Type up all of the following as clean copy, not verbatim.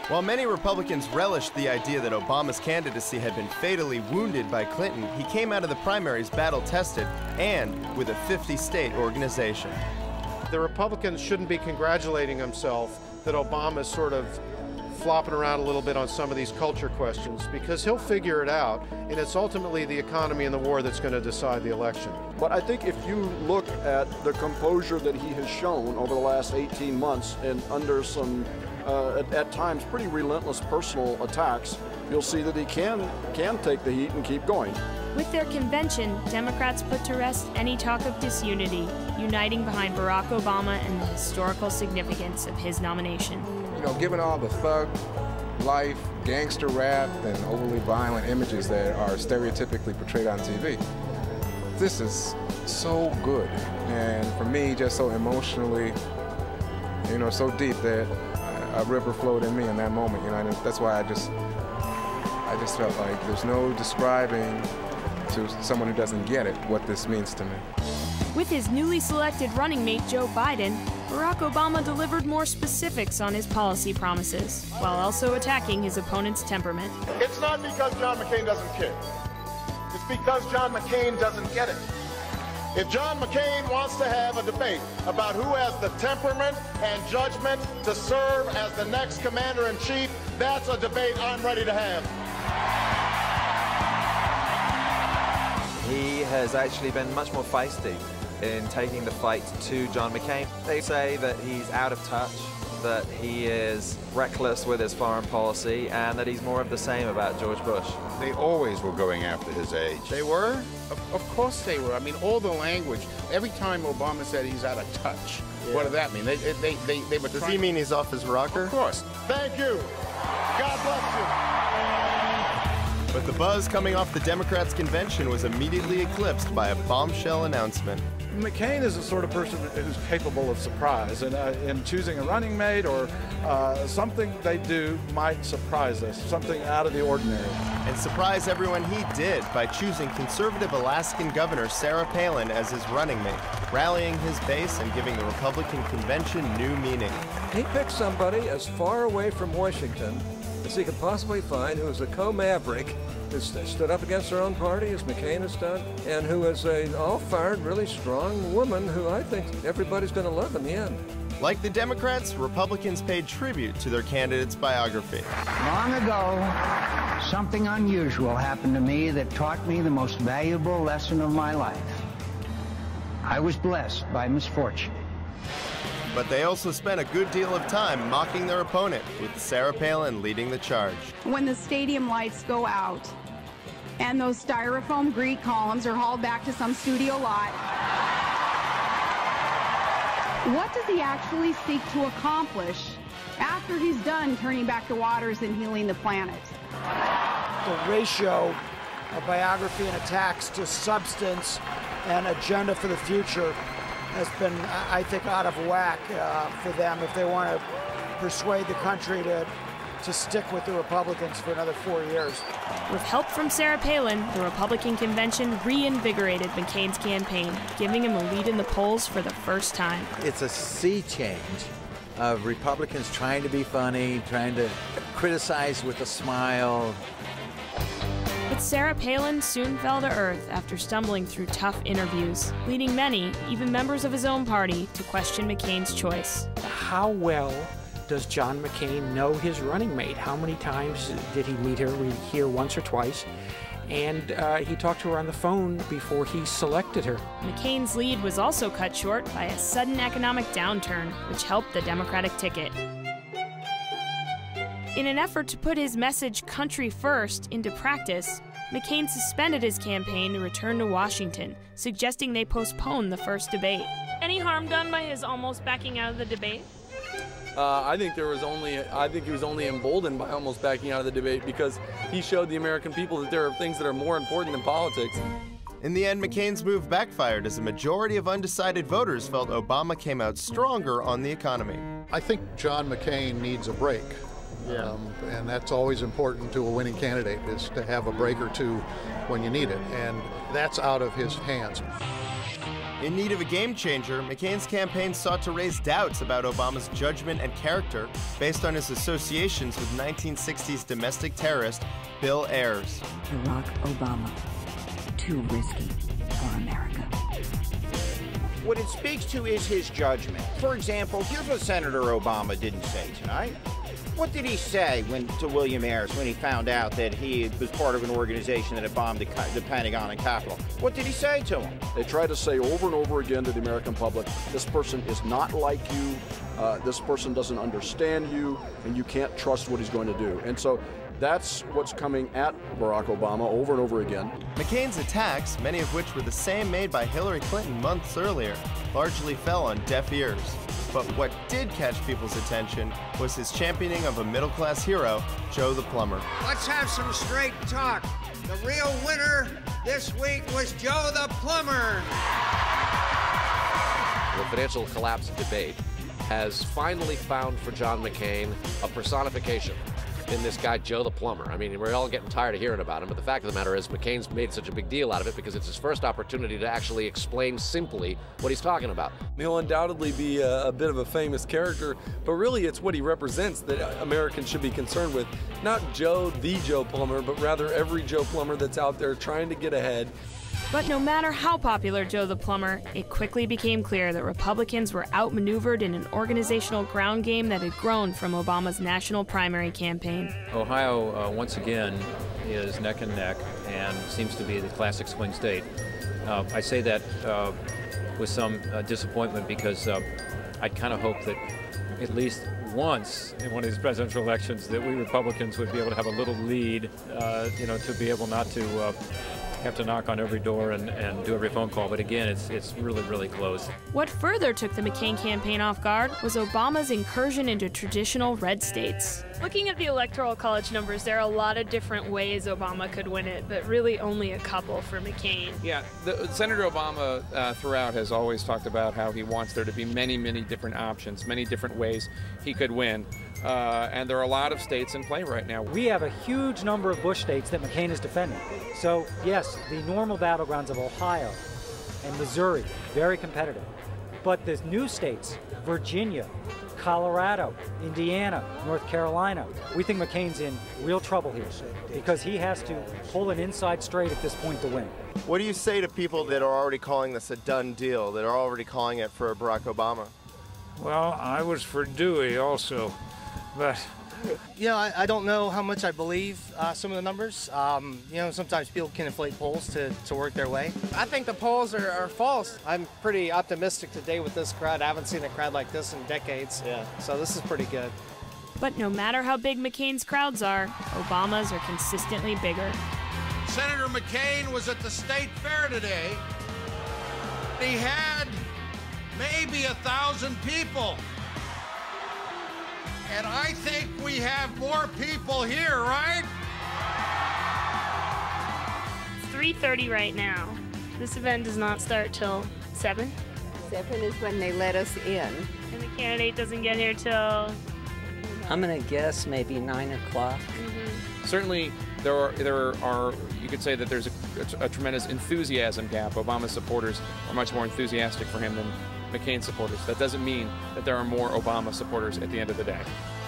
While many Republicans relished the idea that Obama's candidacy had been fatally wounded by Clinton, he came out of the primaries battle-tested and with a 50-state organization. The Republicans shouldn't be congratulating themselves that Obama's sort of flopping around a little bit on some of these culture questions, because he'll figure it out, and it's ultimately the economy and the war that's going to decide the election. But I think if you look at the composure that he has shown over the last 18 months and under some, at times, pretty relentless personal attacks, you'll see that he can take the heat and keep going. With their convention, Democrats put to rest any talk of disunity, uniting behind Barack Obama and the historical significance of his nomination. You know, given all the thug life, gangster rap, and overly violent images that are stereotypically portrayed on TV, this is so good. And for me, just so emotionally, you know, so deep that a river flowed in me in that moment, you know, and that's why I just felt like there's no describing to someone who doesn't get it what this means to me. With his newly selected running mate, Joe Biden, Barack Obama delivered more specifics on his policy promises, while also attacking his opponent's temperament. It's not because John McCain doesn't care. It's because John McCain doesn't get it. If John McCain wants to have a debate about who has the temperament and judgment to serve as the next commander-in-chief, that's a debate I'm ready to have. He has actually been much more feisty in taking the fight to John McCain. They say that he's out of touch, that he is reckless with his foreign policy, and that he's more of the same about George Bush. They always were going after his age. They were? Of course they were. I mean, all the language. Every time Obama said he's out of touch, what did that mean? They were Does he mean he's off his rocker? Of course. Thank you. God bless you. But the buzz coming off the Democrats' convention was immediately eclipsed by a bombshell announcement. McCain is the sort of person who's capable of surprise, and in choosing a running mate or something they do might surprise us, something out of the ordinary. And surprise everyone he did by choosing conservative Alaskan Governor Sarah Palin as his running mate, rallying his base and giving the Republican convention new meaning. He picked somebody as far away from Washington as he could possibly find, who is a co-maverick, who stood up against her own party, as McCain has done, and who is an all-fired, really strong woman who I think everybody's going to love in the end. Like the Democrats, Republicans paid tribute to their candidate's biography. Long ago, something unusual happened to me that taught me the most valuable lesson of my life. I was blessed by misfortune. But they also spent a good deal of time mocking their opponent, with Sarah Palin leading the charge. When the stadium lights go out and those styrofoam Greek columns are hauled back to some studio lot, what does he actually seek to accomplish after he's done turning back the waters and healing the planet? The ratio of biography and attacks to substance and agenda for the future has been, I think, out of whack for them if they want to persuade the country to stick with the Republicans for another 4 years. With help from Sarah Palin, the Republican convention reinvigorated McCain's campaign, giving him a lead in the polls for the first time. It's a sea change of Republicans trying to be funny, trying to criticize with a smile. But Sarah Palin soon fell to earth after stumbling through tough interviews, leading many, even members of his own party, to question McCain's choice. How well does John McCain know his running mate? How many times did he meet her? We hear once or twice. And he talked to her on the phone before he selected her. McCain's lead was also cut short by a sudden economic downturn, which helped the Democratic ticket. In an effort to put his message, country first, into practice, McCain suspended his campaign to return to Washington, suggesting they postpone the first debate. Any harm done by his almost backing out of the debate? I think he was only emboldened by almost backing out of the debate, because he showed the American people that there are things that are more important than politics. In the end, McCain's move backfired as a majority of undecided voters felt Obama came out stronger on the economy. I think John McCain needs a break. And that's always important to a winning candidate, is to have a break or two when you need it, and that's out of his hands. In need of a game changer, McCain's campaign sought to raise doubts about Obama's judgment and character based on his associations with 1960s domestic terrorist Bill Ayers. Barack Obama, too risky for America. What it speaks to is his judgment. For example, here's what Senator Obama didn't say tonight. What did he say to William Ayers when he found out that he was part of an organization that had bombed the Pentagon and Capitol? What did he say to him? They try to say over and over again to the American public, this person is not like you, this person doesn't understand you, and you can't trust what he's going to do. And so that's what's coming at Barack Obama over and over again. McCain's attacks, many of which were the same made by Hillary Clinton months earlier, largely fell on deaf ears. But what did catch people's attention was his championing of a middle-class hero, Joe the Plumber. Let's have some straight talk. The real winner this week was Joe the Plumber. The financial collapse debate has finally found for John McCain a personification in this guy, Joe the Plumber. I mean, we're all getting tired of hearing about him, but the fact of the matter is McCain's made such a big deal out of it because it's his first opportunity to actually explain simply what he's talking about. He'll undoubtedly be a bit of a famous character, but really it's what he represents that Americans should be concerned with. Not Joe, the Joe Plumber, but rather every Joe Plumber that's out there trying to get ahead. But no matter how popular Joe the Plumber, it quickly became clear that Republicans were outmaneuvered in an organizational ground game that had grown from Obama's national primary campaign. Ohio, once again, is neck and neck and seems to be the classic swing state. I say that with some disappointment because I'd kind of hoped that at least once in one of these presidential elections that we Republicans would be able to have a little lead, to be able not to have to knock on every door and do every phone call. But again, it's really, really close. What further took the McCain campaign off guard was Obama's incursion into traditional red states. Looking at the Electoral College numbers, there are a lot of different ways Obama could win it, but really only a couple for McCain. Yeah, Senator Obama throughout has always talked about how he wants there to be many, many different options, many different ways he could win. And there are a lot of states in play right now. We have a huge number of Bush states that McCain is defending. So yes, the normal battlegrounds of Ohio and Missouri, very competitive. But the new states, Virginia, Colorado, Indiana, North Carolina, we think McCain's in real trouble here because he has to pull an inside straight at this point to win. What do you say to people that are already calling this a done deal, that are already calling it for Barack Obama? Well, I was for Dewey also, but... I don't know how much I believe some of the numbers. Sometimes people can inflate polls to work their way. I think the polls are false. I'm pretty optimistic today with this crowd. I haven't seen a crowd like this in decades. Yeah. So this is pretty good. But no matter how big McCain's crowds are, Obama's are consistently bigger. Senator McCain was at the state fair today. He had maybe 1,000 people. And I think we have more people here, right? It's 3:30 right now. This event does not start till 7. 7 is when they let us in. And the candidate doesn't get here till... I'm going to guess maybe 9 o'clock. Certainly, there are. You could say that there's a tremendous enthusiasm gap. Obama's supporters are much more enthusiastic for him than McCain supporters. That doesn't mean that there are more Obama supporters at the end of the day.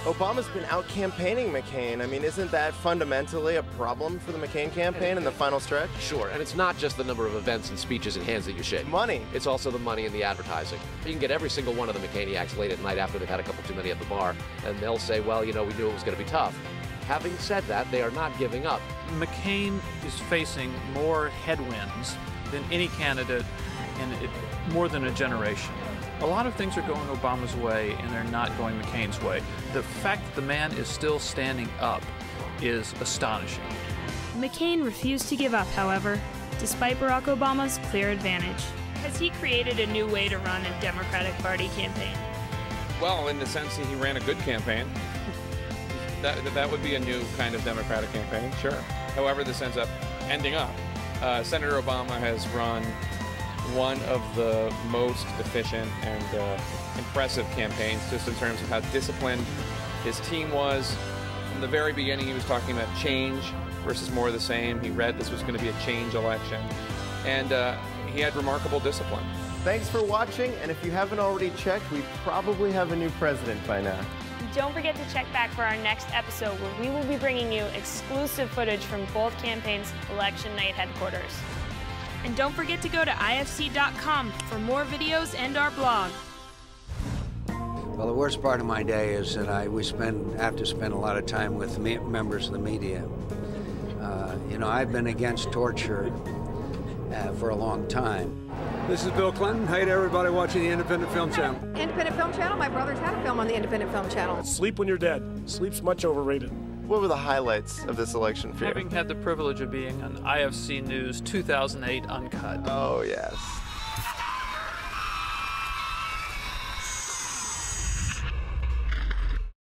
Obama's been out campaigning McCain. I mean, isn't that fundamentally a problem for the McCain campaign in the final stretch? Sure, and it's not just the number of events and speeches and hands that you shake. Money. It's also the money and the advertising. You can get every single one of the McCainiacs late at night after they've had a couple too many at the bar, and they'll say, well, we knew it was going to be tough. Having said that, they are not giving up. McCain is facing more headwinds than any candidate in more than a generation. A lot of things are going Obama's way, and they're not going McCain's way. The fact that the man is still standing up is astonishing. McCain refused to give up, however, despite Barack Obama's clear advantage. Has he created a new way to run a Democratic Party campaign? Well, in the sense that he ran a good campaign. That would be a new kind of Democratic campaign, sure. However this ends up ending up. Senator Obama has run one of the most efficient and impressive campaigns just in terms of how disciplined his team was. From the very beginning, he was talking about change versus more of the same. He read this was going to be a change election. And he had remarkable discipline. Thanks for watching, and if you haven't already checked, we probably have a new president by now. Don't forget to check back for our next episode where we will be bringing you exclusive footage from both campaigns' election night headquarters. And don't forget to go to ifc.com for more videos and our blog. Well, the worst part of my day is that I have to spend a lot of time with members of the media. You know, I've been against torture for a long time. This is Bill Clinton. Hey to everybody watching the Independent Film Channel. Independent Film Channel? My brother's had a film on the Independent Film Channel. Sleep when you're dead. Sleep's much overrated. What were the highlights of this election for you? Having had the privilege of being on IFC News 2008 Uncut. Oh, yes.